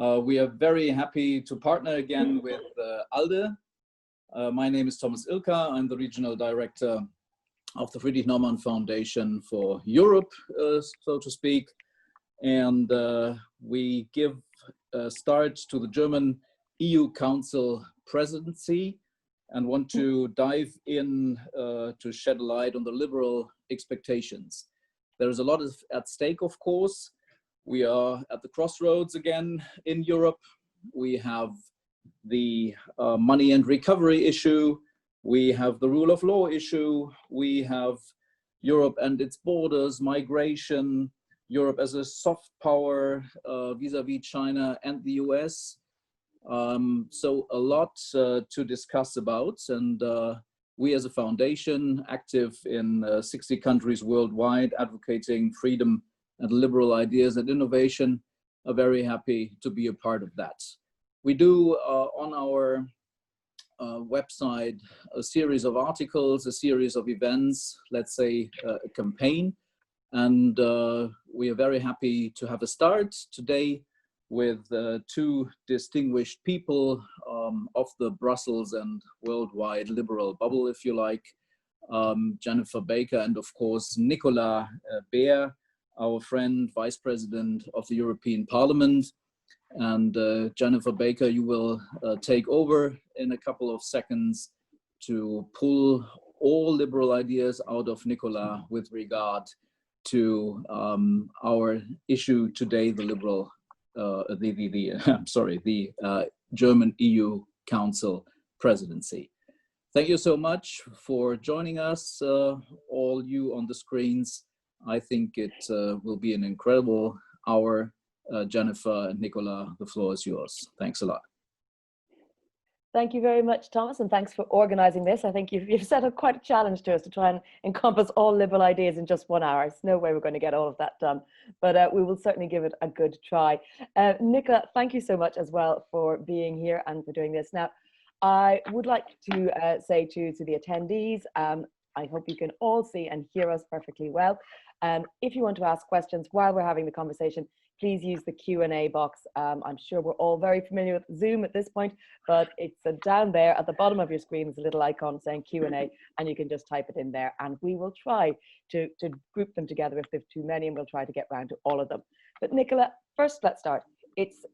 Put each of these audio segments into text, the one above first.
We are very happy to partner again with ALDE. My name is Thomas Ilka. I'm the Regional Director of the Friedrich Naumann Foundation for Europe, so to speak. And we give a start to the German EU Council presidency and want to dive in to shed a light on the liberal expectations. There is a lot at stake, of course. We are at the crossroads again in Europe. We have the money and recovery issue. We have the rule of law issue. We have Europe and its borders, migration, Europe as a soft power vis-a-vis China and the US. So a lot to discuss about, and we as a foundation active in 60 countries worldwide, advocating freedom and liberal ideas and innovation, are very happy to be a part of that. We do on our website a series of articles, a series of events, let's say a campaign, and we are very happy to have a start today with two distinguished people of the Brussels and worldwide liberal bubble, if you like, Jennifer Baker and of course Nicolas Beer, our friend, Vice President of the European Parliament. And Jennifer Baker, you will take over in a couple of seconds to pull all liberal ideas out of Nicolas with regard to our issue today, the liberal the German EU Council presidency. Thank you so much for joining us, all you on the screens. I think it will be an incredible hour. Jennifer and Nicolas, the floor is yours. Thanks a lot. Thank you very much, Thomas, and thanks for organizing this. I think you've set up quite a challenge to us to try and encompass all liberal ideas in just 1 hour. There's no way we're going to get all of that done, but we will certainly give it a good try. Nicola, thank you so much as well for being here and for doing this. Now, I would like to say to the attendees, I hope you can all see and hear us perfectly well. If you want to ask questions while we're having the conversation, please use the Q&A box. I'm sure we're all very familiar with Zoom at this point, but it's down there at the bottom of your screen. There's a little icon saying Q&A, and you can just type it in there, and we will try to group them together if there's too many, and we'll try to get round to all of them. But Nicola, first let's start. It's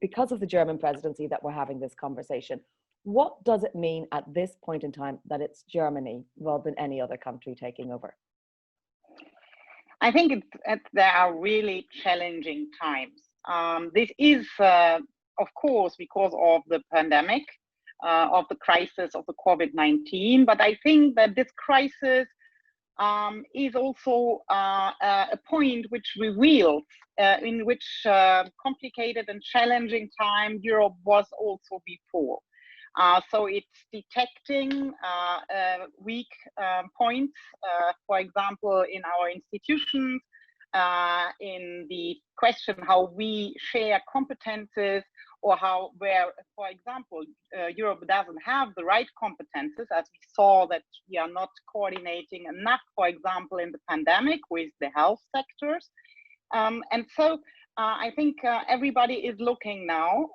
because of the German presidency that we're having this conversation. What does it mean at this point in time that it's Germany rather than any other country taking over? I think there are really challenging times. This is, of course, because of the pandemic, of the crisis of the COVID-19. But I think that this crisis is also a point which reveals in which complicated and challenging time Europe was also before. So it's detecting weak points, for example, in our institutions, in the question how we share competences, or where, for example, Europe doesn't have the right competences, as we saw that we are not coordinating enough, for example, in the pandemic with the health sectors. And so I think everybody is looking now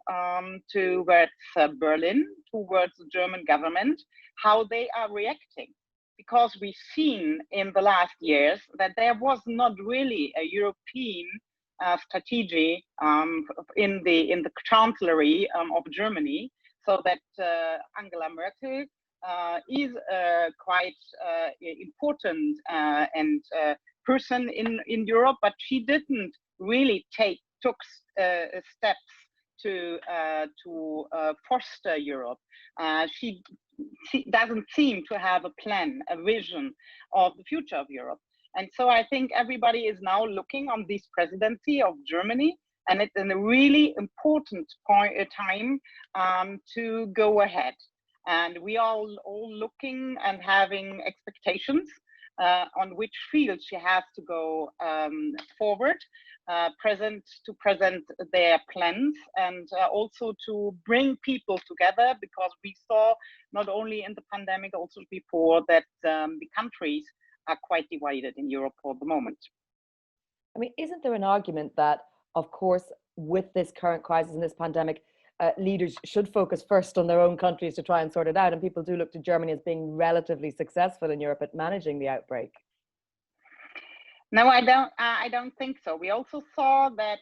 towards Berlin, towards the German government, how they are reacting. Because we've seen in the last years that there was not really a European strategy in the Chancellery of Germany, so that Angela Merkel is quite important and person in Europe, but she didn't really took steps to foster Europe. She doesn't seem to have a plan, a vision of the future of Europe. And so I think everybody is now looking on this presidency of Germany, and it's in a really important time to go ahead. And we are all looking and having expectations on which field she has to go forward, to present their plans, and also to bring people together, because we saw not only in the pandemic, also before, that the countries are quite divided in Europe for the moment. I mean, isn't there an argument that, of course, with this current crisis and this pandemic, leaders should focus first on their own countries to try and sort it out. And people do look to Germany as being relatively successful in Europe at managing the outbreak. No, I don't think so. We also saw that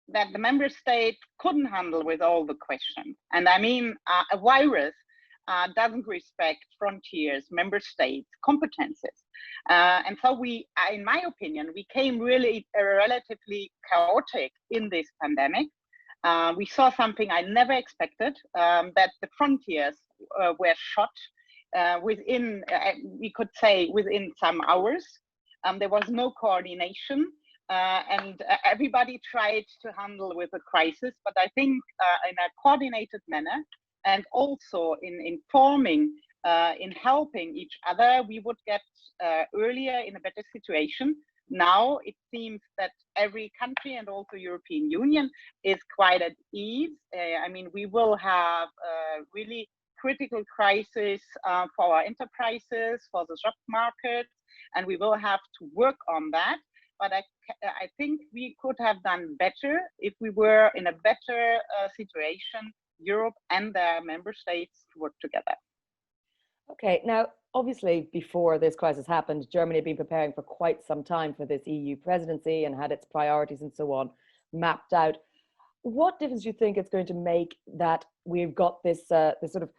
that the member state couldn't handle with all the questions. And I mean, a virus doesn't respect frontiers, member states, competences. And so we, in my opinion, we came really relatively chaotic in this pandemic. We saw something I never expected, that the frontiers were shut within, we could say, within some hours. There was no coordination. And everybody tried to handle with the crisis, but I think in a coordinated manner, and also in informing, in helping each other, we would get earlier in a better situation. Now it seems that every country and also European Union is quite at ease. I mean, we will have a really critical crisis for our enterprises, for the job market, and we will have to work on that. But I think we could have done better if we were in a better situation, Europe and their member states, to work together. Okay, now, obviously, before this crisis happened, Germany had been preparing for quite some time for this EU presidency and had its priorities and so on mapped out. What difference do you think it's going to make that we've got this, this sort of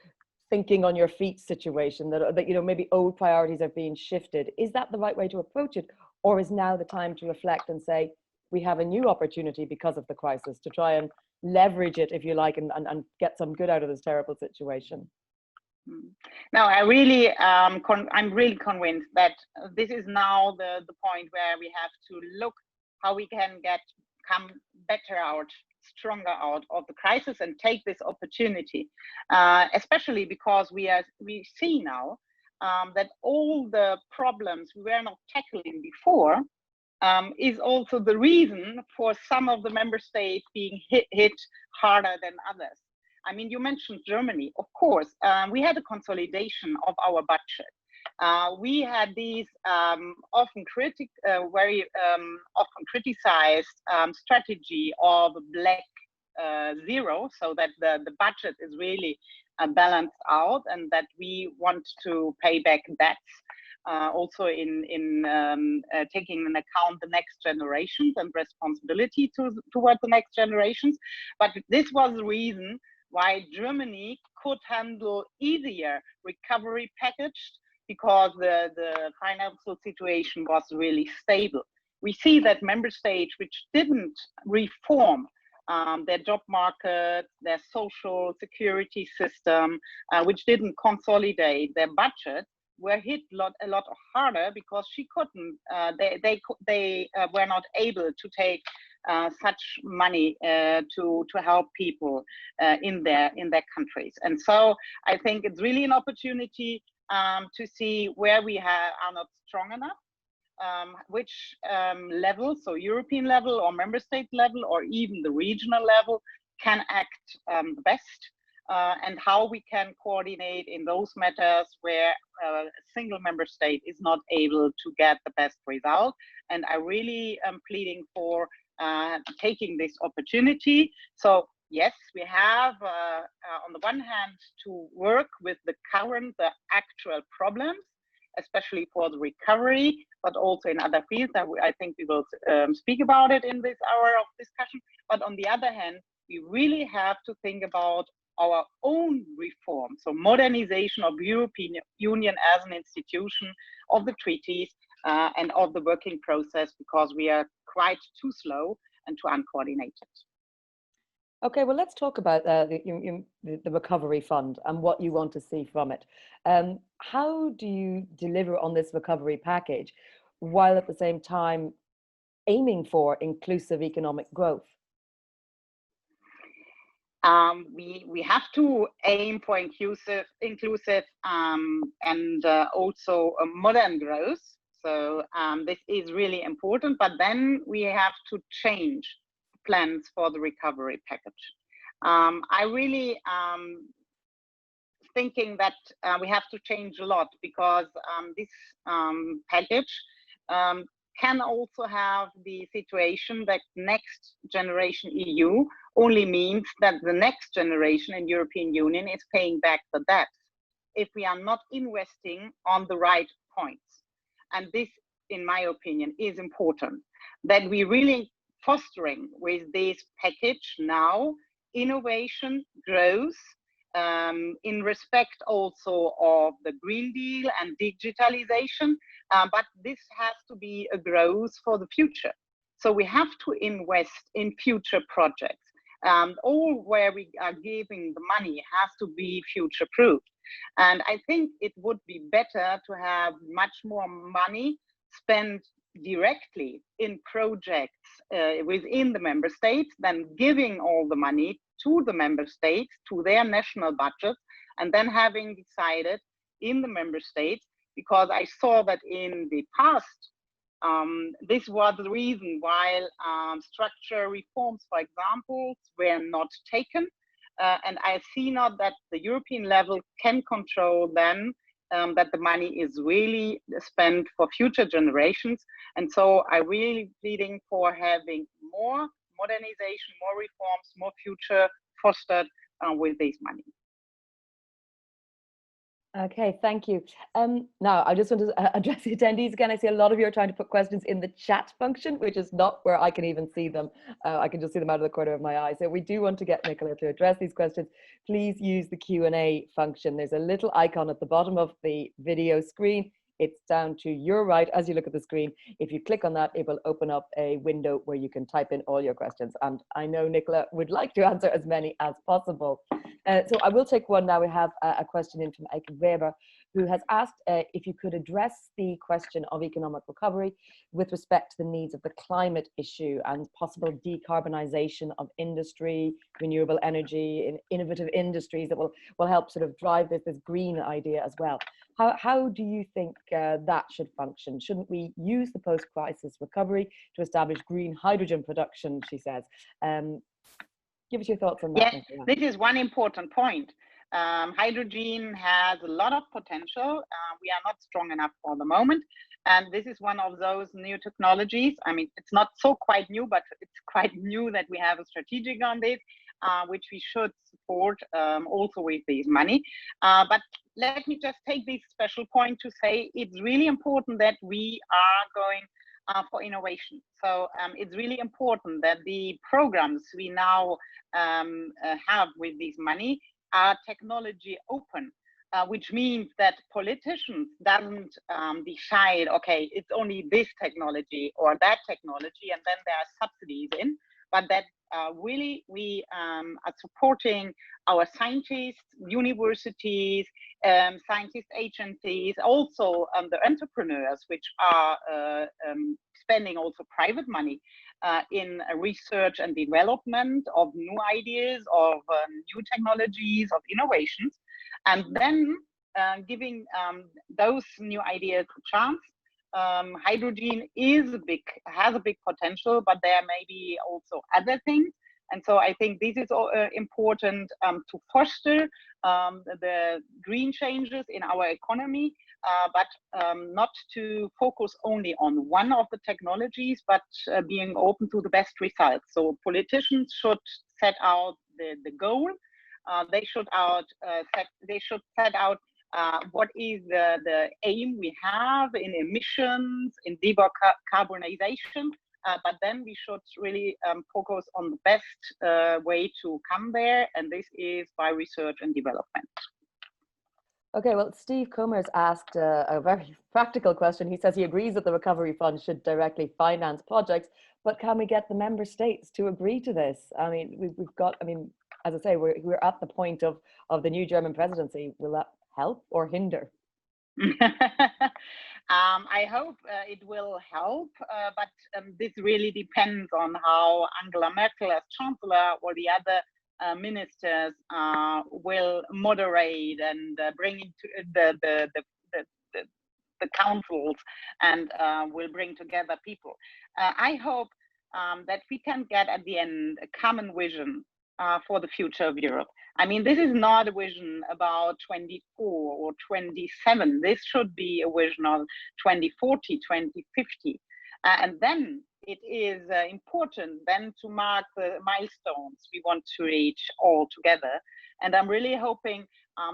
thinking on your feet situation, that you know, maybe old priorities are being shifted? Is that the right way to approach it? Or is now the time to reflect and say, we have a new opportunity because of the crisis to try and leverage it, if you like, and get some good out of this terrible situation? No, I'm really convinced that this is now the point where we have to look how we can come better out, stronger out of the crisis and take this opportunity, especially because we see now that all the problems we were not tackling before is also the reason for some of the member states being hit harder than others. I mean, you mentioned Germany. Of course, we had a consolidation of our budget. We had these very often criticized strategy of black zero, so that the budget is really balanced out, and that we want to pay back debts, also in taking into account the next generations and responsibility towards the next generations. But this was the reason why Germany could handle easier recovery package, because the financial situation was really stable. We see that member states which didn't reform their job market, their social security system, which didn't consolidate their budget, were hit a lot harder, because she couldn't. They were not able to take such money to help people in their countries. And so I think it's really an opportunity to see where we are not strong enough. Which level, so European level or member state level or even the regional level, can act the best, and how we can coordinate in those matters where a single member state is not able to get the best result. And I really am pleading for taking this opportunity. So yes, we have on the one hand to work with the actual problems, especially for the recovery, but also in other fields. I think we will speak about it in this hour of discussion. But on the other hand, we really have to think about our own reform. So modernization of European Union as an institution, of the treaties, and of the working process, because we are quite too slow and too uncoordinated. Okay, well, let's talk about the recovery fund and what you want to see from it. How do you deliver on this recovery package while at the same time aiming for inclusive economic growth? We have to aim for inclusive and also a modern growth. So this is really important, but then we have to change plans for the recovery package. I really thinking that we have to change a lot, because this package can also have the situation that next generation EU only means that the next generation in European Union is paying back the debt if we are not investing on the right points. And this, in my opinion, is important, that we really fostering with this package now innovation, growth, in respect also of the Green Deal and digitalization, but this has to be a growth for the future. So we have to invest in future projects. All where we are giving the money has to be future-proof. And I think it would be better to have much more money spent directly in projects within the member states than giving all the money to the member states, to their national budgets, and then having decided in the member states, because I saw that in the past, this was the reason why structural reforms, for example, were not taken. And I see now that the European level can control then that the money is really spent for future generations. And so I'm really pleading for having more modernization, more reforms, more future fostered with this money. Okay, thank you. Now, I just want to address the attendees again. I see a lot of you are trying to put questions in the chat function, which is not where I can even see them. I can just see them out of the corner of my eye. So we do want to get Nicola to address these questions. Please use the Q&A function. There's a little icon at the bottom of the video screen. It's down to your right as you look at the screen. If you click on that, it will open up a window where you can type in all your questions. And I know Nicola would like to answer as many as possible. So I will take one now. We have a question in from Eike Weber, who has asked if you could address the question of economic recovery with respect to the needs of the climate issue and possible decarbonisation of industry, renewable energy, innovative industries that will help sort of drive this green idea as well. How do you think that should function? Shouldn't we use the post-crisis recovery to establish green hydrogen production, she says? Give us your thoughts on that. Yeah, this is one important point. Hydrogen has a lot of potential. We are not strong enough for the moment. And this is one of those new technologies. I mean, it's not so quite new, but it's quite new that we have a strategic on this, which we should support also with this money. But let me just take this special point to say it's really important that we are going for innovation. So it's really important that the programs we now have with this money are technology open, which means that politicians doesn't decide, okay, it's only this technology or that technology, and then there are subsidies in, but that really we are supporting our scientists, universities, scientist agencies, also the entrepreneurs, which are spending also private money in research and development of new ideas, of new technologies, of innovations, and then giving those new ideas a chance. Hydrogen has a big potential, but there may be also other things. And so I think this is important to foster the green changes in our economy, but not to focus only on one of the technologies, but being open to the best results. So politicians should set out the goal. They should set out what is the aim we have in emissions, in decarbonization, but then we should really focus on the best way to come there, and this is by research and development. Okay, well, Steve Comer's asked a very practical question. He says he agrees that the recovery fund should directly finance projects, but can we get the member states to agree to this? I mean, we've got, I mean, as I say, we're at the point of the new German presidency. Will that help or hinder? I hope it will help, but this really depends on how Angela Merkel as Chancellor or the other ministers will moderate and bring into the councils and will bring together people. I hope that we can get at the end a common vision for the future of Europe. I mean, this is not a vision about 24 or 27. This should be a vision of 2040, 2050. And then it is important then to mark the milestones we want to reach all together. And I'm really hoping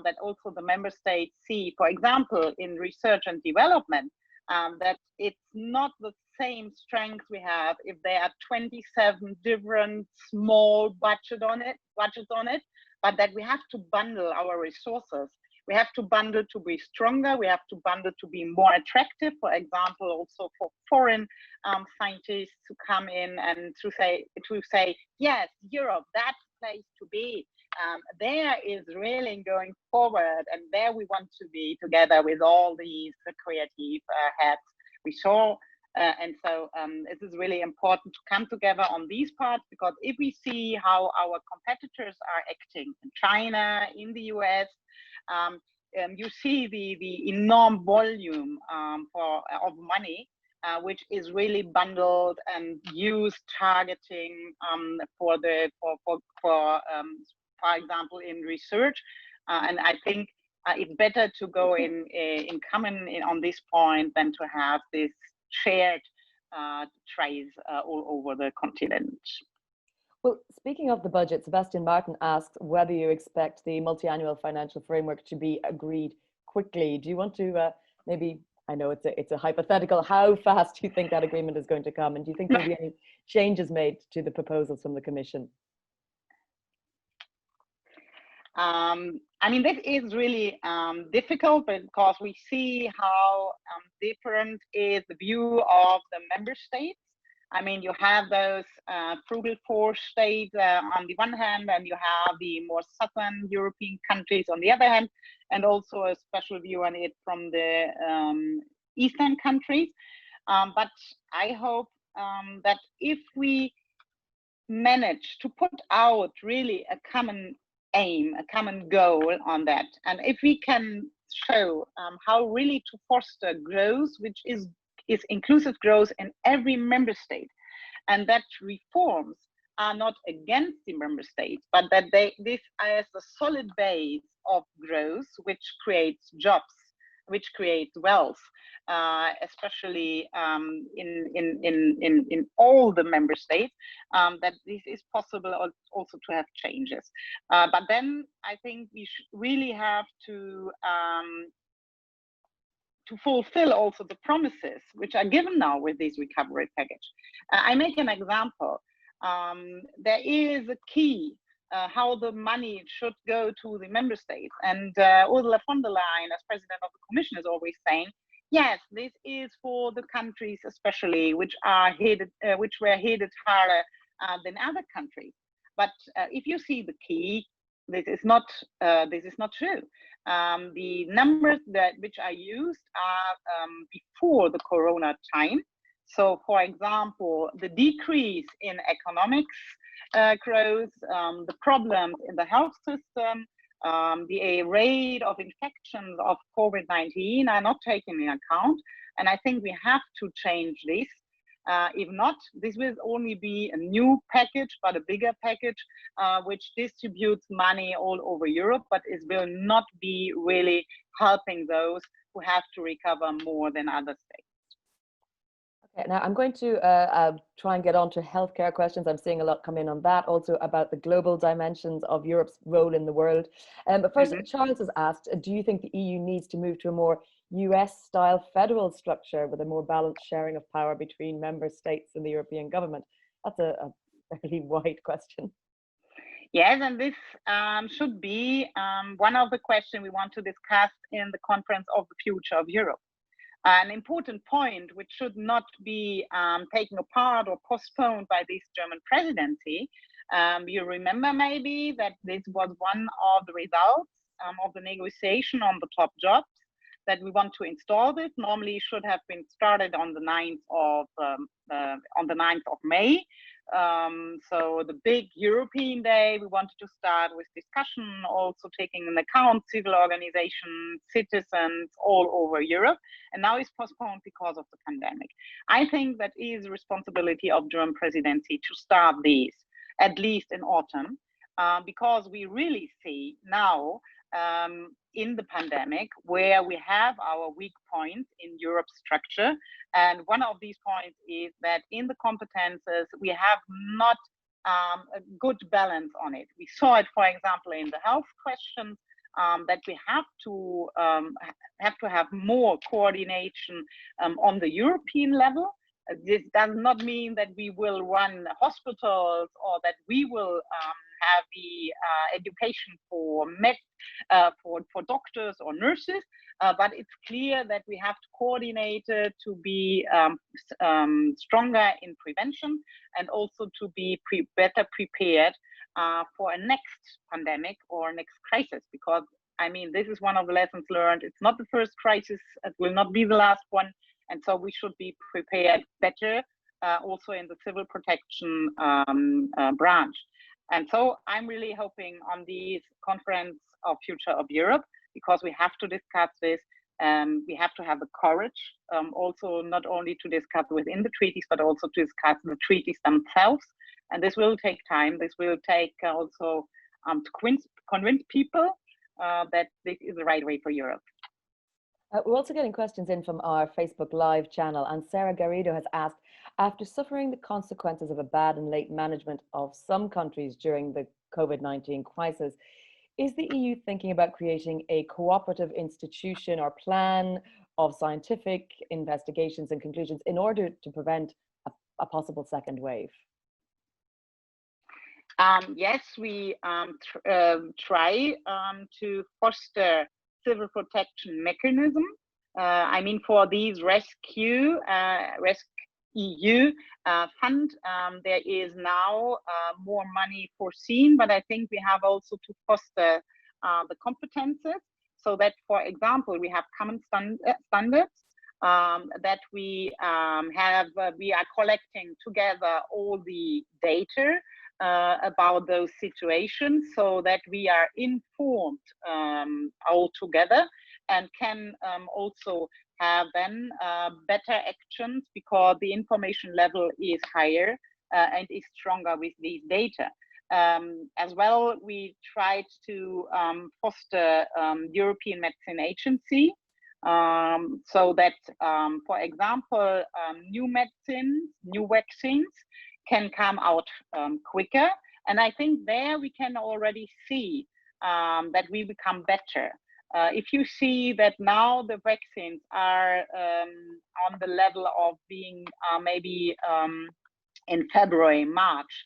that also the member states see, for example, in research and development, that it's not the same strength we have if there are 27 different small budgets on it, but that we have to bundle our resources. We have to bundle to be stronger. We have to bundle to be more attractive. For example, also for foreign scientists to come in and to say, yes, Europe, that's the place to be. There is really going forward, and there we want to be together with all these creative heads we saw. And so this is really important to come together on these parts, because if we see how our competitors are acting in China, in the US, you see the enormous volume of money, which is really bundled and used targeting for example, in research. And I think it's better to go in common on this point than to have this shared trays all over the continent. Well, speaking of the budget, Sebastian Martin asks whether you expect the multi-annual financial framework to be agreed quickly. Do you want to maybe, I know it's a hypothetical, how fast do you think that agreement is going to come? And do you think there'll be any changes made to the proposals from the Commission? I mean, this is really difficult, because we see how different is the view of the member states. I mean, you have those frugal four states on the one hand, and you have the more southern European countries on the other hand, and also a special view on it from the eastern countries. But I hope that if we manage to put out really a common aim, a common goal on that, and if we can show how really to foster growth, which is inclusive growth in every member state, and that reforms are not against the member states, but that this is a solid base of growth, which creates jobs, which creates wealth, especially in all the member states, that this is possible also to have changes. But then I think we really have to fulfill also the promises which are given now with this recovery package. I make an example. There is a key how the money should go to the member states. And Ursula von der Leyen, as president of the Commission, is always saying, yes, this is for the countries especially which were hit harder than other countries. But if you see the key, this is not true. The numbers which are used are before the Corona time. So, for example, the decrease in economics growth, the problems in the health system, the rate of infections of COVID-19 are not taken into account. And I think we have to change this. If not, this will only be a new package, but a bigger package, which distributes money all over Europe, but it will not be really helping those who have to recover more than other states. Okay, now I'm going to try and get on to healthcare questions. I'm seeing a lot come in on that, also about the global dimensions of Europe's role in the world. But first, Charles has asked, do you think the EU needs to move to a more US-style federal structure with a more balanced sharing of power between member states and the European government? That's a fairly wide question. Yes, and this should be one of the questions we want to discuss in the Conference of the Future of Europe. An important point which should not be taken apart or postponed by this German presidency. You remember maybe that this was one of the results of the negotiation on the top jobs, that we want to install this. Normally should have been started on the 9th of May. So the big European day, we wanted to start with discussion, also taking into account civil organizations, citizens all over Europe. And now it's postponed because of the pandemic. I think that is responsibility of German presidency to start these, at least in autumn, because we really see now in the pandemic, where we have our weak points in Europe's structure. And one of these points is that in the competences, we have not a good balance on it. We saw it, for example, in the health questions, that we have to have more coordination on the European level. This does not mean that we will run hospitals or that we will have the education for for doctors or nurses, but it's clear that we have to coordinate to be stronger in prevention and also to be better prepared for a next pandemic or next crisis. Because I mean, this is one of the lessons learned. It's not the first crisis. It will not be the last one. And so we should be prepared better, also in the civil protection branch. And so I'm really hoping on this conference of Future of Europe, because we have to discuss this. We have to have the courage, also not only to discuss within the treaties, but also to discuss the treaties themselves. And this will take time. This will take also to convince people that this is the right way for Europe. We're also getting questions in from our Facebook Live channel, and Sarah Garrido has asked, after suffering the consequences of a bad and late management of some countries during the COVID-19 crisis, is the EU thinking about creating a cooperative institution or plan of scientific investigations and conclusions in order to prevent a possible second wave? Yes, we try to foster civil protection mechanism. I mean, for these rescue EU fund, there is now more money foreseen, but I think we have also to foster the competences so that, for example, we have common standards that we we are collecting together all the data about those situations so that we are informed all together and can also have then better actions because the information level is higher and is stronger with these data. As well, we tried to foster European Medicine Agency so that, for example, new medicines, new vaccines can come out quicker. And I think there we can already see that we become better. If you see that now the vaccines are on the level of being maybe in February, March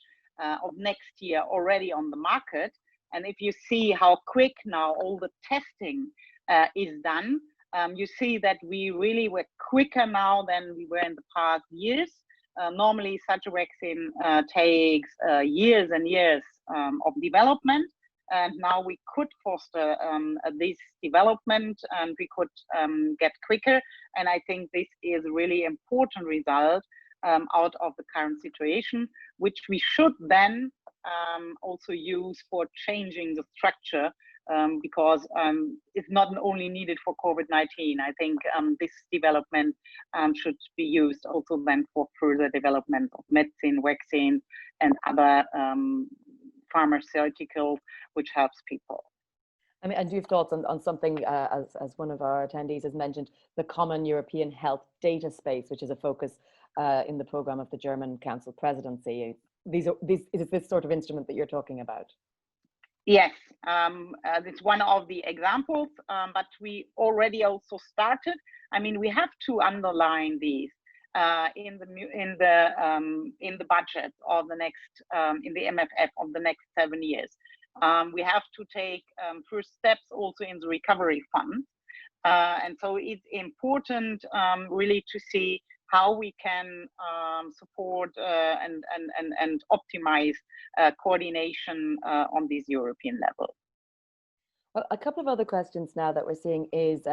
of next year already on the market, and if you see how quick now all the testing is done, you see that we really were quicker now than we were in the past years. Normally such a vaccine takes years and years of development. And now we could foster this development and we could get quicker. And I think this is a really important result out of the current situation, which we should then also use for changing the structure because it's not only needed for COVID-19. I think this development should be used also then for further development of medicine, vaccines, and other pharmaceuticals, which helps people. I mean, and do you have thoughts on something, as one of our attendees has mentioned, the Common European Health Data Space, which is a focus in the program of the German Council Presidency. Is this sort of instrument that you're talking about? Yes, it's one of the examples, but we already also started. I mean, we have to underline these in the budget of the next in the MFF of the next 7 years. We have to take first steps also in the recovery fund, and so it's important really to see how we can support and optimize coordination on this European level. Well, a couple of other questions now that we're seeing is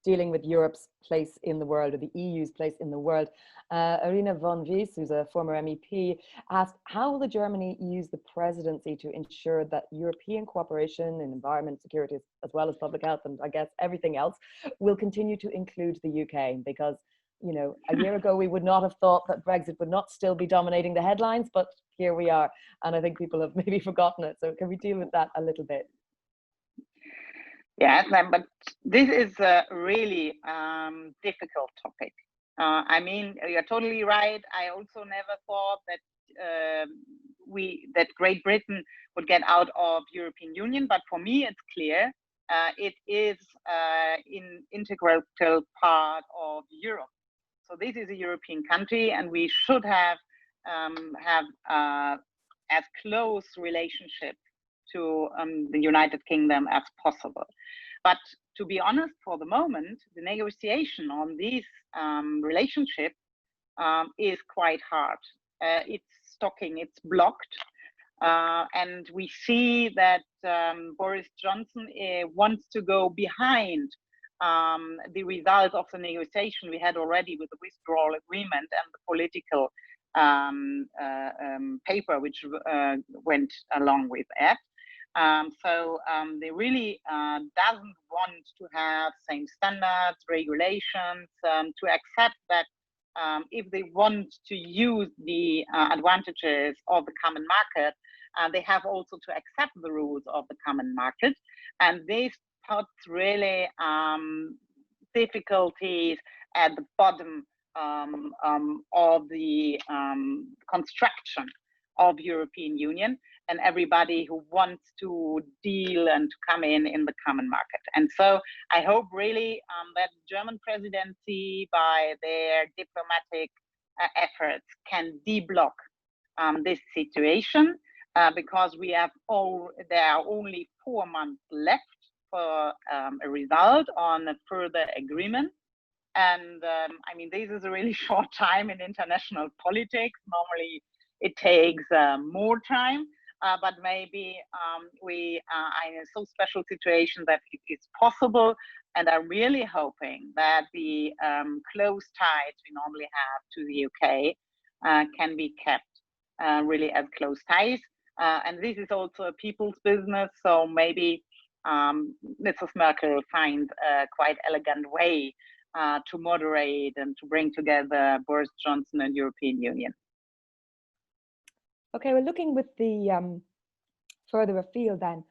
dealing with Europe's place in the world, or the EU's place in the world. Irina von Wies, who's a former MEP, asked, how will Germany use the presidency to ensure that European cooperation in environment, security, as well as public health, and I guess everything else, will continue to include the UK? Because, you know, a year ago, we would not have thought that Brexit would not still be dominating the headlines, but here we are. And I think people have maybe forgotten it. So can we deal with that a little bit? Yes, but this is a really difficult topic. I mean, you're totally right. I also never thought that that Great Britain would get out of European Union, but for me, it's clear it is an integral part of Europe. So this is a European country, and we should have as close relationship to the United Kingdom as possible. But to be honest, for the moment, the negotiation on this relationship is quite hard. It's stocking, it's blocked. And we see that Boris Johnson wants to go behind the result of the negotiation we had already with the withdrawal agreement and the political paper which went along with it. So they really doesn't want to have same standards, regulations, to accept that if they want to use the advantages of the common market, they have also to accept the rules of the common market. And this puts really difficulties at the bottom of the construction of European Union and everybody who wants to deal and to come in the common market. And so I hope really that German presidency, by their diplomatic efforts, can deblock this situation because there are only 4 months left for a result on a further agreement. And I mean, this is a really short time in international politics. Normally it takes more time, but maybe we are in a so special situation that it is possible. And I'm really hoping that the close ties we normally have to the UK can be kept really as close ties. And this is also a people's business. So maybe Mrs. Merkel finds a quite elegant way to moderate and to bring together Boris Johnson and European Union. Okay, we're looking with the further afield then.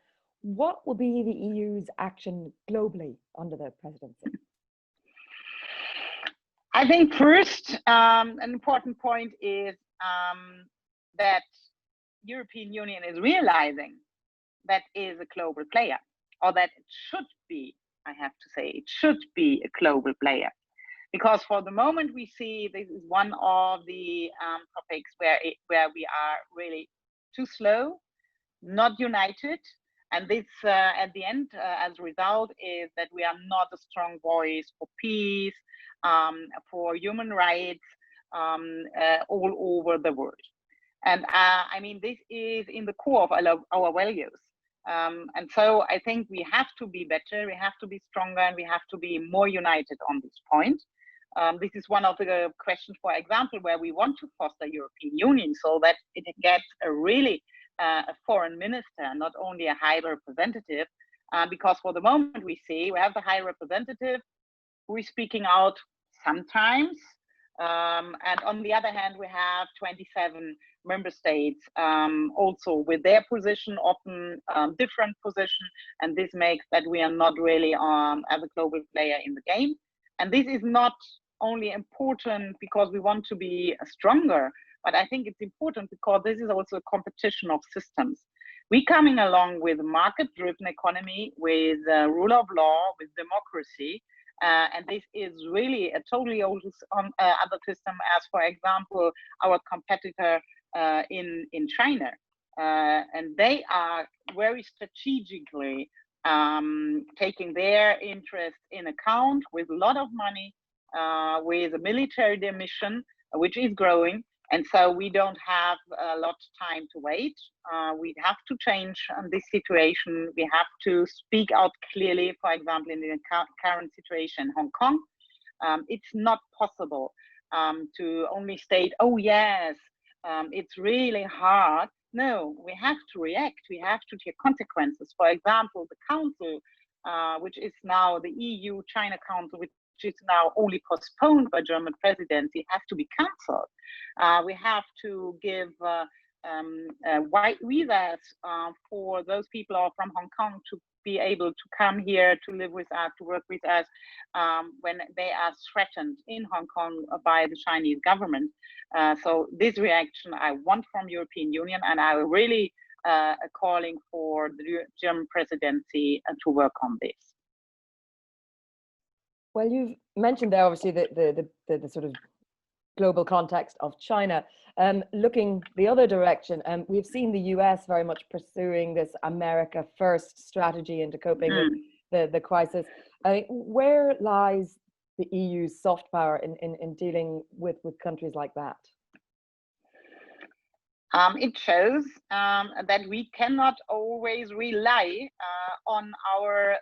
What will be the EU's action globally under the presidency? I think first, an important point is that European Union is realizing that is a global player, or that it should be, I have to say, it should be a global player. Because for the moment we see this is one of the topics where we are really too slow, not united, and this at the end as a result is that we are not a strong voice for peace, for human rights all over the world. And I mean, this is in the core of our values. And so I think we have to be better, we have to be stronger, and we have to be more united on this point. This is one of the questions, for example, where we want to foster European Union so that it gets a really a foreign minister, not only a high representative, because for the moment we see we have the high representative who is speaking out sometimes, and on the other hand we have 27 member states also with their position, often different position, and this makes that we are not really as a global player in the game. And this is not only important because we want to be stronger, but I think it's important because this is also a competition of systems. We coming along with market-driven economy, with rule of law, with democracy, and this is really a totally other system as, for example, our competitor in China. And they are very strategically taking their interest in account with a lot of money, with a military mission, which is growing. And so we don't have a lot of time to wait. We have to change this situation. We have to speak out clearly, for example, in the current situation in Hong Kong. It's not possible to only state, oh yes, it's really hard. No, we have to react. We have to take consequences. For example, the council, which is now the EU-China Council, which is now only postponed by German presidency, has to be cancelled. We have to give white visas for those people from Hong Kong to be able to come here to live with us, to work with us, when they are threatened in Hong Kong by the Chinese government. So this reaction I want from European Union, and I really calling for the German presidency to work on this. Well, you've mentioned there obviously the sort of global context of China. Looking the other direction, we've seen the US very much pursuing this America first strategy into coping with the crisis. I mean, where lies the EU's soft power in dealing with countries like that? It shows that we cannot always rely on our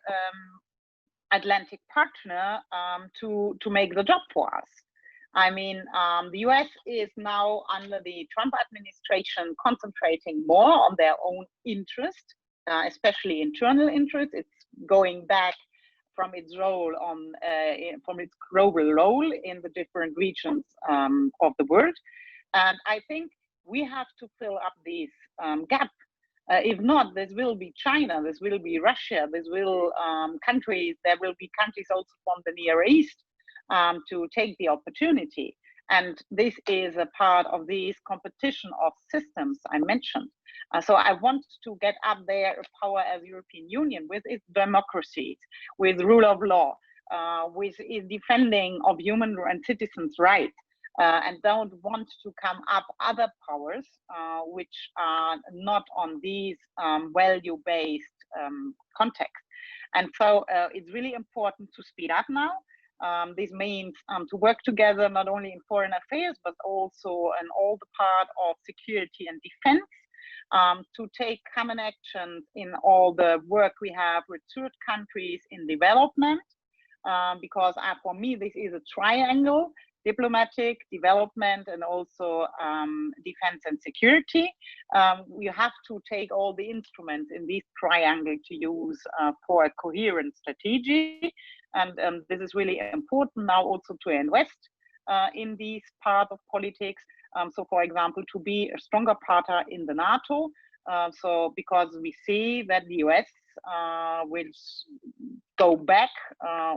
Atlantic partner to make the job for us. I mean, the US is now under the Trump administration concentrating more on their own interest, especially internal interest. It's going back from its role from its global role in the different regions of the world. And I think we have to fill up this gap. If not, this will be China, this will be Russia, this will there will be countries also from the Near East to take the opportunity. And this is a part of this competition of systems I mentioned. So I want to get up there a power as European Union with its democracies, with rule of law, with its defending of human and citizens' rights. And don't want to come up other powers which are not on these value-based context. And so it's really important to speed up now. This means to work together not only in foreign affairs, but also in all the part of security and defense, to take common action in all the work we have with third countries in development, because for me, this is a triangle: diplomatic, development, and also defense and security. We have to take all the instruments in this triangle to use for a coherent strategy. And this is really important now also to invest in this part of politics. So for example, to be a stronger partner in the NATO. So because we see that the US will go back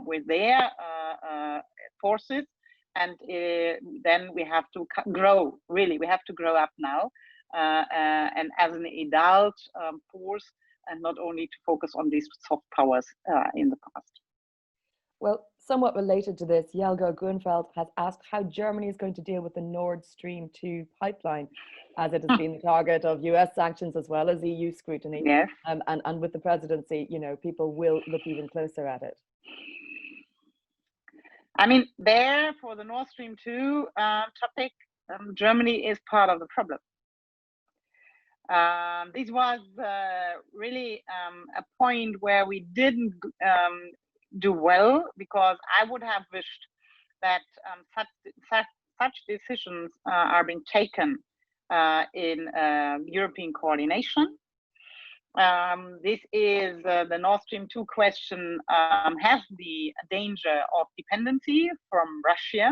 with their forces. And then we have to grow, really, we have to grow up now and as an adult force, and not only to focus on these soft powers in the past. Well, somewhat related to this, Jelga Grunfeld has asked how Germany is going to deal with the Nord Stream 2 pipeline, as it has been the target of US sanctions as well as EU scrutiny. Yes. And with the presidency, you know, people will look even closer at it. I mean, there for the Nord Stream 2 topic, Germany is part of the problem. This was really a point where we didn't do well, because I would have wished that such decisions are being taken in European coordination. This is the Nord Stream 2 question has the danger of dependency from Russia.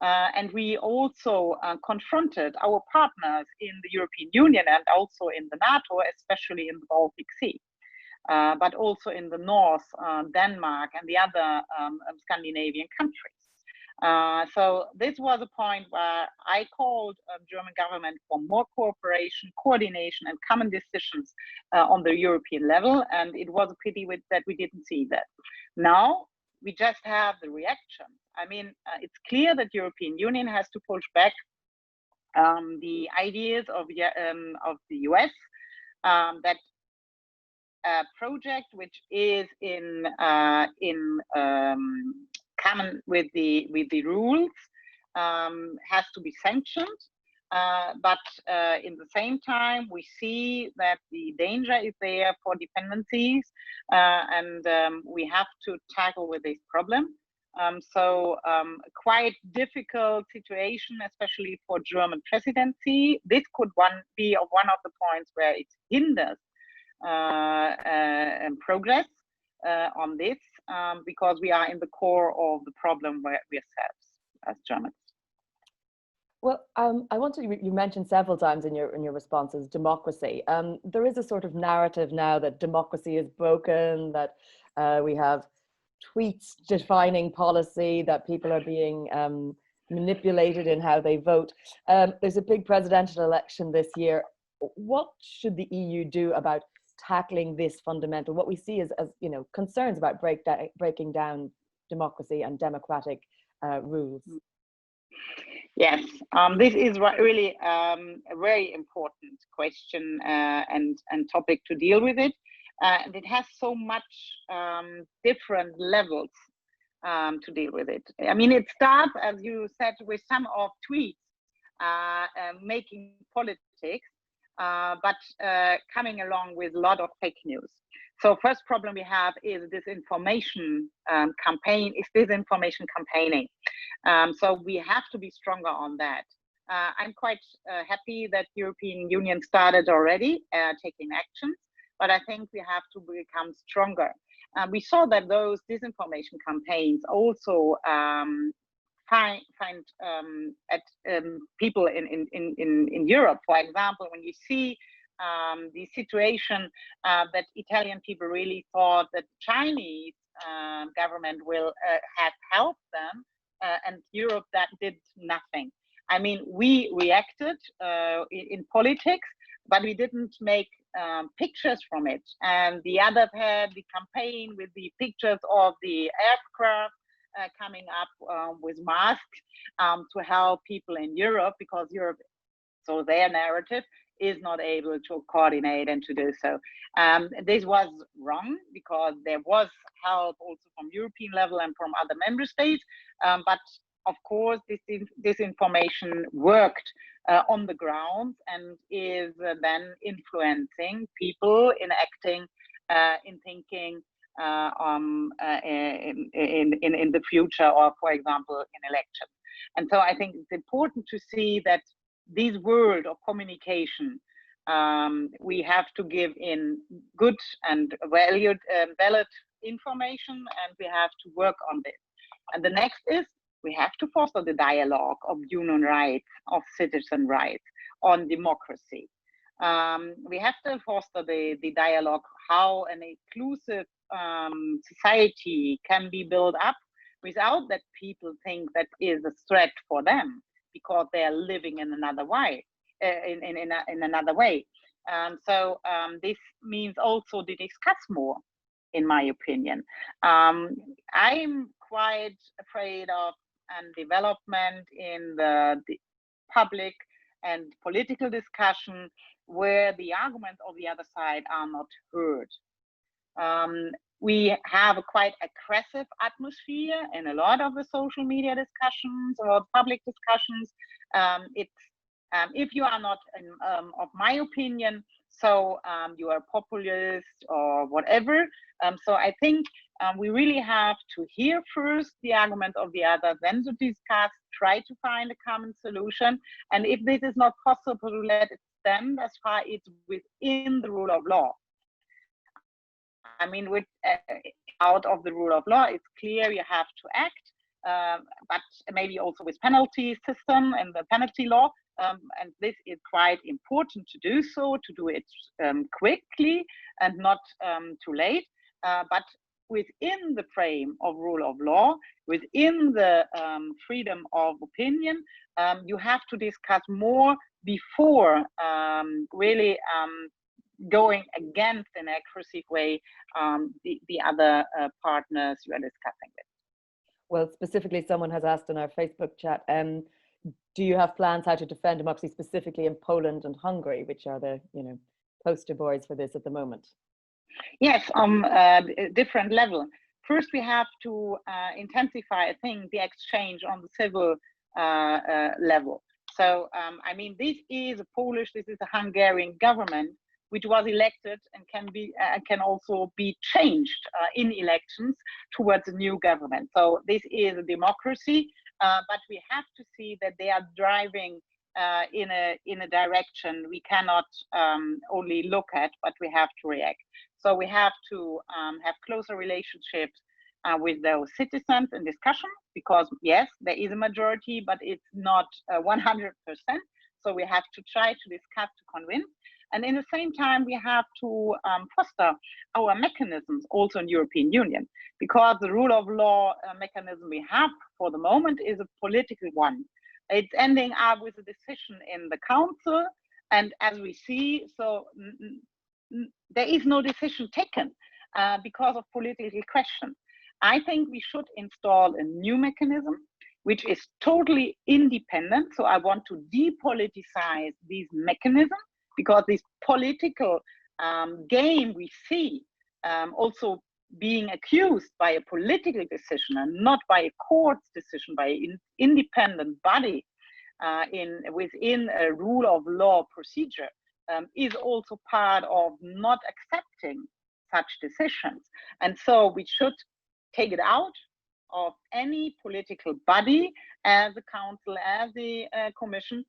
And we also confronted our partners in the European Union and also in the NATO, especially in the Baltic Sea, but also in the north, Denmark and the other Scandinavian countries. So this was a point where I called German government for more cooperation, coordination, and common decisions on the European level, and it was a pity that we didn't see that. Now we just have the reaction. I mean, it's clear that European Union has to push back the ideas of the US that a project which is in common with the rules has to be sanctioned, but in the same time we see that the danger is there for dependencies, and we have to tackle with this problem. So quite difficult situation, especially for German presidency. This could be one of the points where it hinders progress on this, because we are in the core of the problem where we ourselves as Germans. Well, I want to, you mentioned several times in your responses, democracy. There is a sort of narrative now that democracy is broken, that we have tweets defining policy, that people are being manipulated in how they vote. There's a big presidential election this year. What should the EU do about tackling this fundamental, what we see as concerns about breaking down democracy and democratic rules? Yes, this is really a very important question and topic to deal with it. And it has so much different levels to deal with it. I mean, it starts, as you said, with some of tweets making politics, but coming along with a lot of fake news. So first problem we have is disinformation campaign, is disinformation campaigning. So we have to be stronger on that. I'm quite happy that European Union started already taking actions, but I think we have to become stronger. We saw that those disinformation campaigns also find people in Europe. For example, when you see the situation that Italian people really thought that Chinese government will have helped them, and Europe that did nothing. I mean, we reacted in politics, but we didn't make pictures from it. And the others had the campaign with the pictures of the aircraft coming up with masks to help people in Europe, because Europe, so their narrative is not able to coordinate and to do so. This was wrong, because there was help also from European level and from other member states, but of course this information worked on the ground and is then influencing people in acting, in thinking in the future, or for example in elections. And so I think it's important to see that this world of communication, we have to give in good and valid information, and we have to work on this. And the next is we have to foster the dialogue of human rights, of citizen rights, on democracy. We have to foster the dialogue how an inclusive society can be built up without that people think that is a threat for them, because they are living in another way. In another way. So this means also to discuss more, in my opinion. I'm quite afraid of development in the public and political discussion where the arguments of the other side are not heard. We have a quite aggressive atmosphere in a lot of the social media discussions or public discussions. If you are not of my opinion, so you are populist or whatever. So I think we really have to hear first the argument of the other, then to discuss, try to find a common solution. And if this is not possible, to let it stand as far it's within the rule of law. I mean, with out of the rule of law, it's clear you have to act, but maybe also with penalty system and the penalty law. And this is quite important to do so, to do it quickly and not too late. But within the frame of rule of law, within the freedom of opinion, you have to discuss more before really going against in an aggressive way the other partners you are discussing with. Well, specifically, someone has asked in our Facebook chat, do you have plans how to defend democracy specifically in Poland and Hungary, which are the poster boys for this at the moment? Yes, on different level. First, we have to intensify, I think, the exchange on the civil level. So, I mean, this is a Hungarian government which was elected and can also be changed in elections towards a new government. So this is a democracy, but we have to see that they are driving in a direction we cannot only look at, but we have to react. So we have to have closer relationships with those citizens in discussion, because yes, there is a majority, but it's not 100%. So we have to try to discuss, to convince. And in the same time, we have to foster our mechanisms also in European Union, because the rule of law mechanism we have for the moment is a political one. It's ending up with a decision in the council. And as we see, so there is no decision taken because of political questions. I think we should install a new mechanism which is totally independent. So I want to depoliticize these mechanisms, because this political game we see also being accused by a political decision and not by a court's decision, by an independent body within a rule of law procedure, is also part of not accepting such decisions. And so we should take it out of any political body, as the council, as the commission,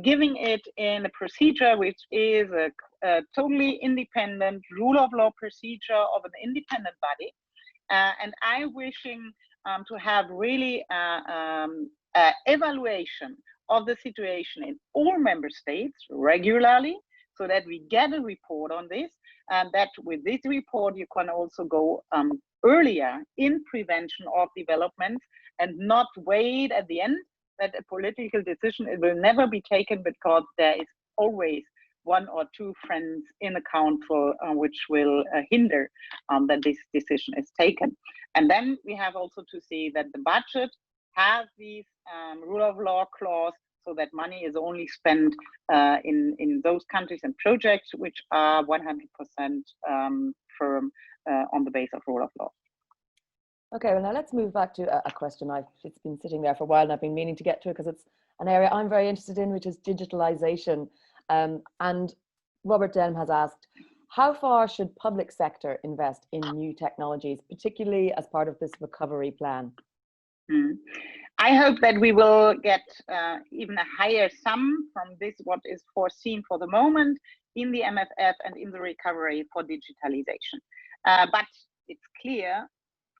giving it in a procedure which is a totally independent rule of law procedure of an independent body. And I'm wishing to have really evaluation of the situation in all member states regularly, so that we get a report on this, and that with this report you can also go earlier in prevention of developments, and not wait at the end that a political decision, it will never be taken, because there is always one or two friends in the council which will hinder that this decision is taken. And then we have also to see that the budget has these rule of law clause, so that money is only spent in those countries and projects which are 100% firm on the base of rule of law. Okay, well now let's move back to a question. It's been sitting there for a while and I've been meaning to get to it because it's an area I'm very interested in, which is digitalization. And Robert Denham has asked, how far should public sector invest in new technologies, particularly as part of this recovery plan? I hope that we will get even a higher sum from this, what is foreseen for the moment in the MFF and in the recovery for digitalization. But it's clear,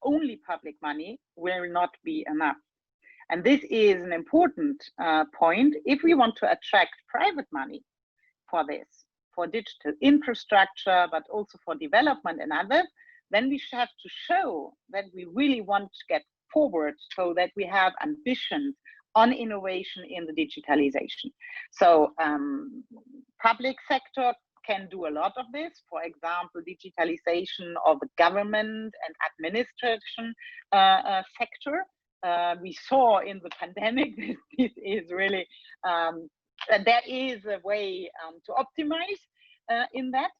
only public money will not be enough. And this is an important point. If we want to attract private money for this, for digital infrastructure, but also for development and others, then we have to show that we really want to get forward, so that we have ambitions on innovation in the digitalization. So public sector can do a lot of this. For example, digitalization of the government and administration sector. We saw in the pandemic that this is really, there is a way to optimize in that.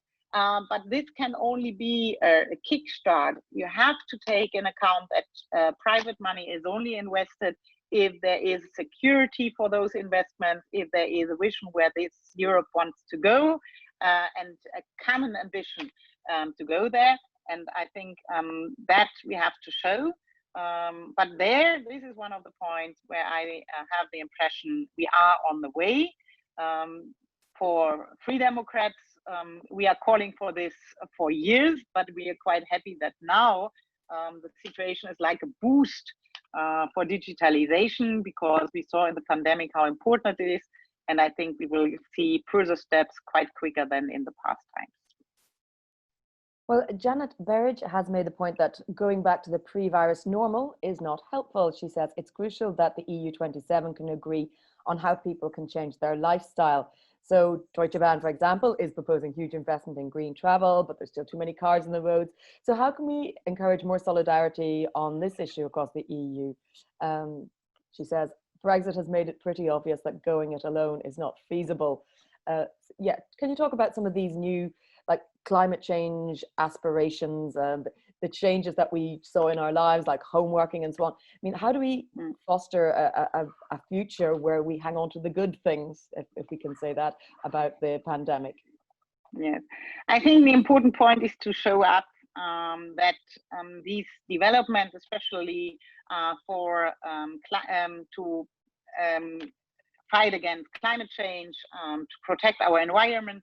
But this can only be a kickstart. You have to take in account that private money is only invested if there is security for those investments, if there is a vision where this Europe wants to go, and a common ambition to go there. And I think that we have to show. But this is one of the points where I have the impression we are on the way. For Free Democrats, we are calling for this for years, but we are quite happy that now the situation is like a boost for digitalization, because we saw in the pandemic how important it is. And I think we will see further steps quite quicker than in the past times. Well, Janet Berridge has made the point that going back to the pre-virus normal is not helpful. She says it's crucial that the EU27 can agree on how people can change their lifestyle. So Deutsche Bahn, for example, is proposing huge investment in green travel, but there's still too many cars on the roads. So how can we encourage more solidarity on this issue across the EU? She says, Brexit has made it pretty obvious that going it alone is not feasible. Yeah, can you talk about some of these new, like climate change aspirations and the changes that we saw in our lives, like home working and so on? I mean, how do we foster a future where we hang on to the good things, if we can say that, about the pandemic? Yes, I think the important point is to show up that these developments, especially for to fight against climate change, to protect our environment,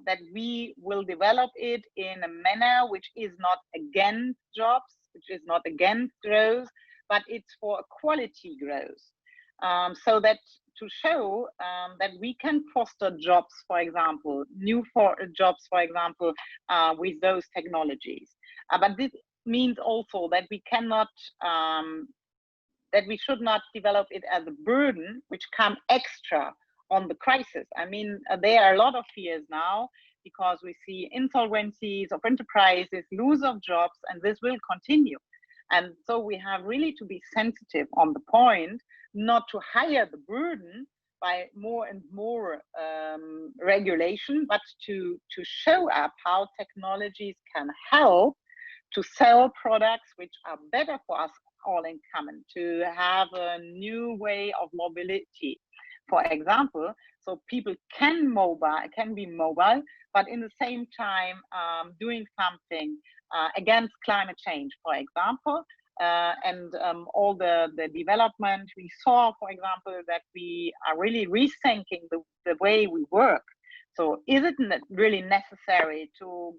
that we will develop it in a manner which is not against jobs, which is not against growth, but it's for quality growth. So that to show that we can foster jobs, for example, jobs, for example, with those technologies. But this means also that we cannot, that we should not develop it as a burden, which come extra on the crisis. I mean, there are a lot of fears now because we see insolvencies of enterprises, loss of jobs, and this will continue. And so we have really to be sensitive on the point, not to higher the burden by more and more regulation, but to show up how technologies can help to sell products which are better for us all in common, to have a new way of mobility, for example, so people can be mobile, but in the same time doing something against climate change, for example, and all the development we saw, for example, that we are really rethinking the way we work. So is it really necessary to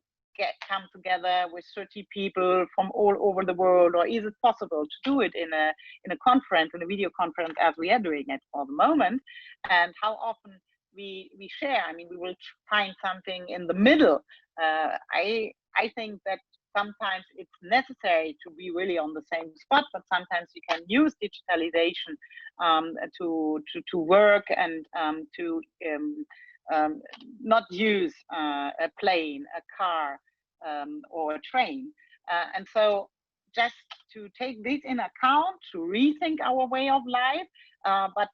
come together with 30 people from all over the world, or is it possible to do it in a conference, in a video conference, as we are doing it for the moment? And how often we share? I mean, we will find something in the middle. I think that sometimes it's necessary to be really on the same spot, but sometimes you can use digitalization to work and to not use a plane, a car, or a train. And so just to take this in account, to rethink our way of life, but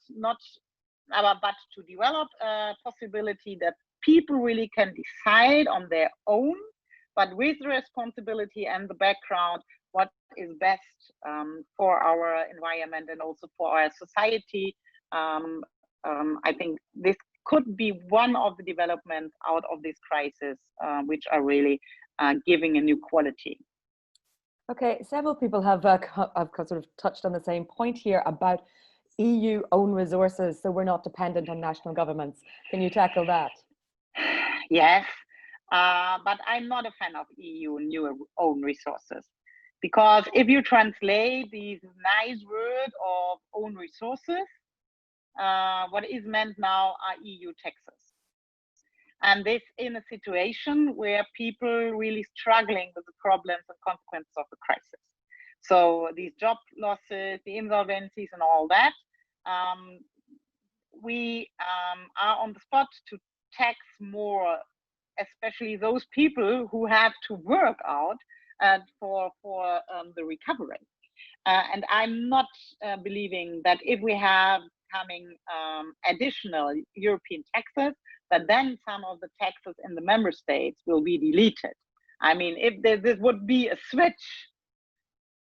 to develop a possibility that people really can decide on their own, but with the responsibility and the background, what is best for our environment and also for our society. I think this could be one of the developments out of this crisis, which are really giving a new quality. Okay, several people have sort of touched on the same point here about EU own resources, so we're not dependent on national governments. Can you tackle that? Yes, but I'm not a fan of EU new own resources, because if you translate these nice words of own resources, what is meant now are EU taxes. And this in a situation where people really struggling with the problems and consequences of the crisis. So these job losses, the insolvencies and all that, we are on the spot to tax more, especially those people who have to work out for the recovery. And I'm not believing that if we have coming additional European taxes, that then some of the taxes in the member states will be deleted. I mean, if this would be a switch,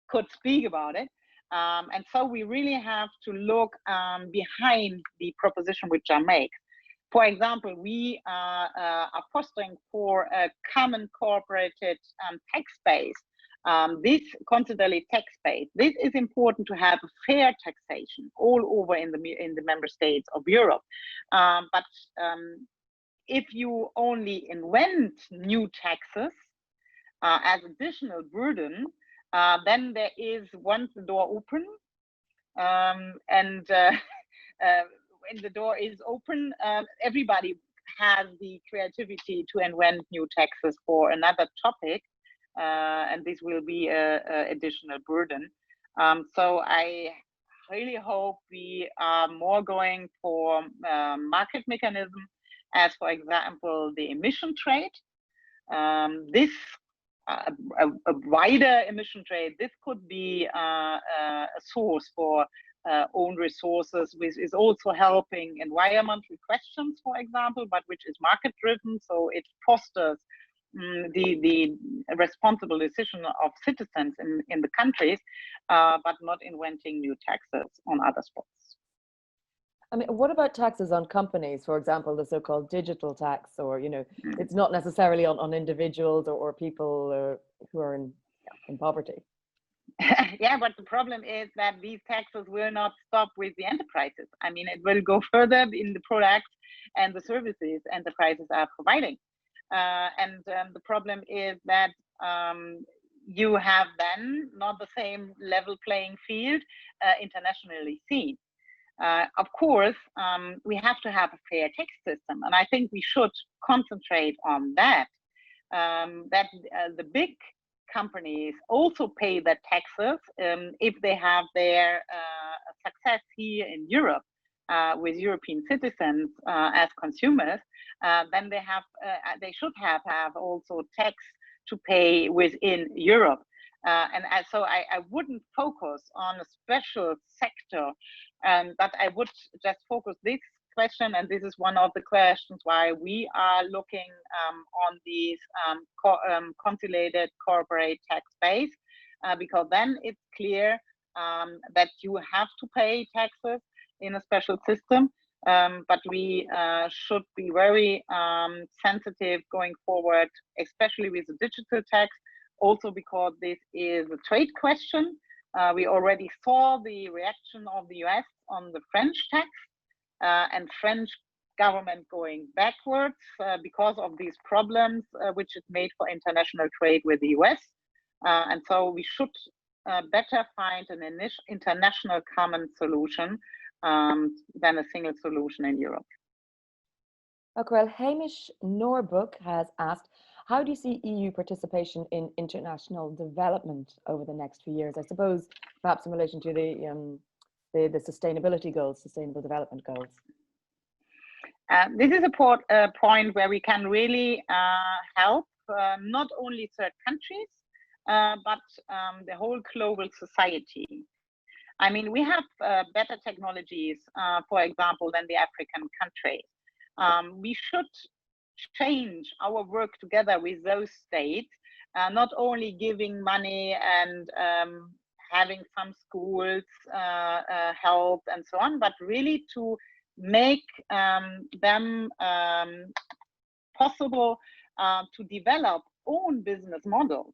could speak about it. And so we really have to look behind the proposition which are made. For example, we are fostering for a common corporated tax base. This considerably tax base. This is important to have a fair taxation all over in the member states of Europe. But if you only invent new taxes as additional burden, then there is, once the door open, when the door is open, everybody has the creativity to invent new taxes for another topic, and this will be an additional burden. So I really hope we are more going for market mechanism, as for example, the emission trade. This a wider emission trade, this could be a source for own resources, which is also helping environmental questions, for example, but which is market driven. So it fosters the responsible decision of citizens in the countries, but not inventing new taxes on other spots. I mean, what about taxes on companies, for example, the so-called digital tax, or, you know, it's not necessarily on individuals or people who are in poverty? Yeah, but the problem is that these taxes will not stop with the enterprises. I mean, it will go further in the products and the services enterprises are providing. And the problem is that you have then not the same level playing field internationally seen. Of course, we have to have a fair tax system, and I think we should concentrate on that. The big companies also pay their taxes if they have their success here in Europe with European citizens as consumers. Then they should have also tax to pay within Europe. So I wouldn't focus on a special sector, but I would just focus this question, and this is one of the questions why we are looking on these consolidated corporate tax base, because then it's clear that you have to pay taxes in a special system, but we should be very sensitive going forward, especially with the digital tax, also because this is a trade question. We already saw the reaction of the US on the French tax, and French government going backwards because of these problems which it made for international trade with the US. And so we should better find an international common solution than a single solution in Europe. Okay, well, Hamish Norbrook has asked, how do you see EU participation in international development over the next few years? I suppose perhaps in relation to the sustainability goals, sustainable development goals. This is a point where we can really help not only third countries, but the whole global society. I mean, we have better technologies, for example, than the African countries. We should change our work together with those states, not only giving money and having some schools, help and so on, but really to make them possible to develop own business models.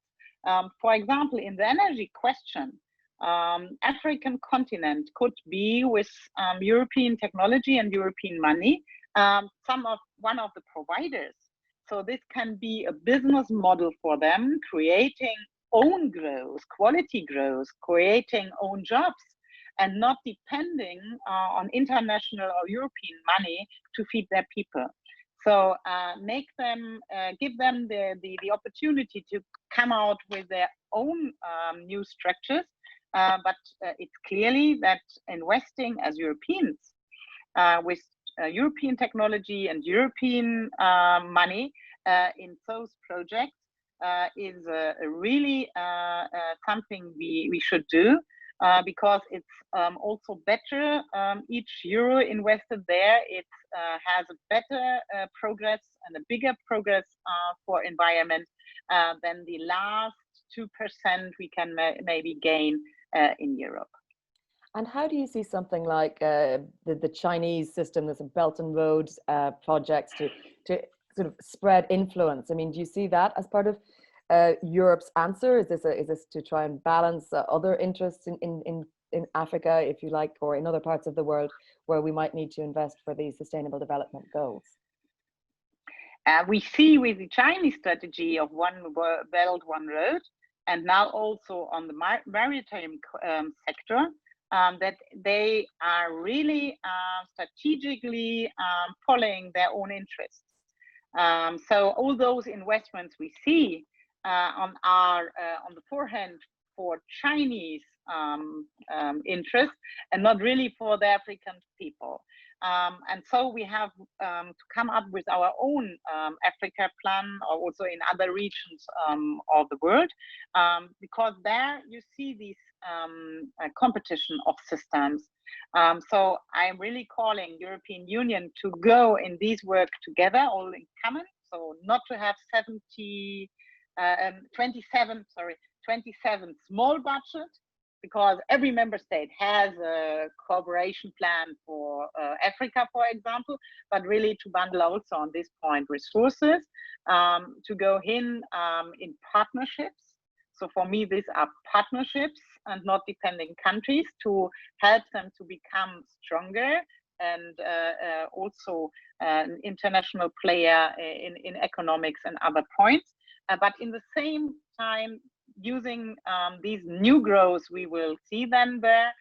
For example, in the energy question, African continent could be with European technology and European money, one of the providers. So this can be a business model for them, creating own growth, quality growth, creating own jobs, and not depending on international or European money to feed their people. So give them the opportunity to come out with their own new structures. But it's clearly that investing as Europeans with European technology and European money in those projects is really something we should do, because it's also better. Each euro invested there, it has a better progress and a bigger progress for environment than the last 2% we can maybe gain in Europe. And how do you see something like the Chinese system, there's a Belt and Road projects to sort of spread influence? I mean, do you see that as part of Europe's answer? Is this to try and balance other interests in Africa, if you like, or in other parts of the world where we might need to invest for these sustainable development goals? We see with the Chinese strategy of One Belt, One Road, and now also on the maritime sector, that they are really strategically following their own interests. So all those investments we see on the forehand for Chinese interests and not really for the African people. And so we have to come up with our own Africa plan, or also in other regions of the world, because there you see these competition of systems. So I'm really calling European Union to go in these work together, all in common. So not to have 27 small budget, because every member state has a cooperation plan for Africa, for example, but really to bundle also on this point resources, to go in partnerships. So for me, these are partnerships and not depending countries, to help them to become stronger and also an international player in economics and other points. But in the same time, using these new growths we will see then there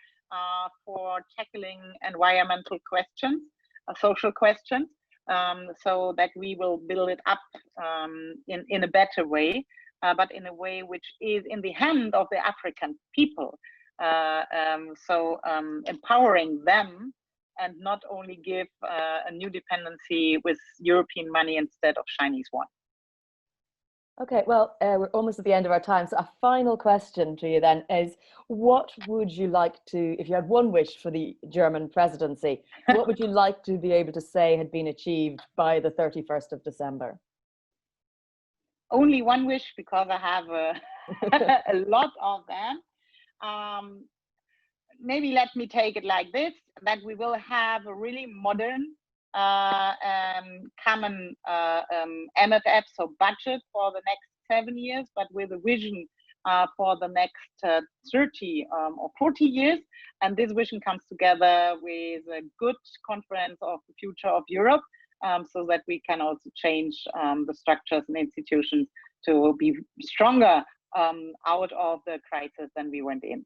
for tackling environmental questions, social questions, so that we will build it up in a better way, but in a way which is in the hand of the African people. Empowering them and not only give a new dependency with European money instead of Chinese one. Okay, well, we're almost at the end of our time. So a final question to you then is, what would you like to, if you had one wish for the German presidency, what would you like to be able to say had been achieved by the 31st of December? Only one wish, because I have a lot of them. Maybe let me take it like this, that we will have a really modern common MFF, so budget for the next 7 years, but with a vision for the next 30 or 40 years. And this vision comes together with a good conference of the future of Europe, so that we can also change the structures and institutions to be stronger out of the crisis than we went in.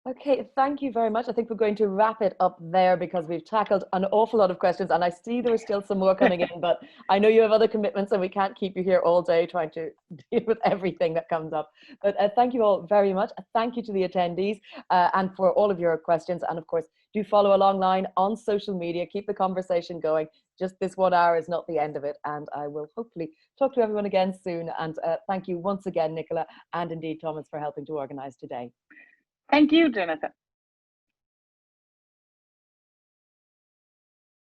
Okay, thank you very much. I think we're going to wrap it up there because we've tackled an awful lot of questions, and I see there are still some more coming in, but I know you have other commitments and we can't keep you here all day trying to deal with everything that comes up. But thank you all very much. Thank you to the attendees and for all of your questions. And of course, do follow Alongline on social media. Keep the conversation going. Just this 1 hour is not the end of it. And I will hopefully talk to everyone again soon. And thank you once again, Nicola, and indeed Thomas, for helping to organize today. Thank you, Jennifer.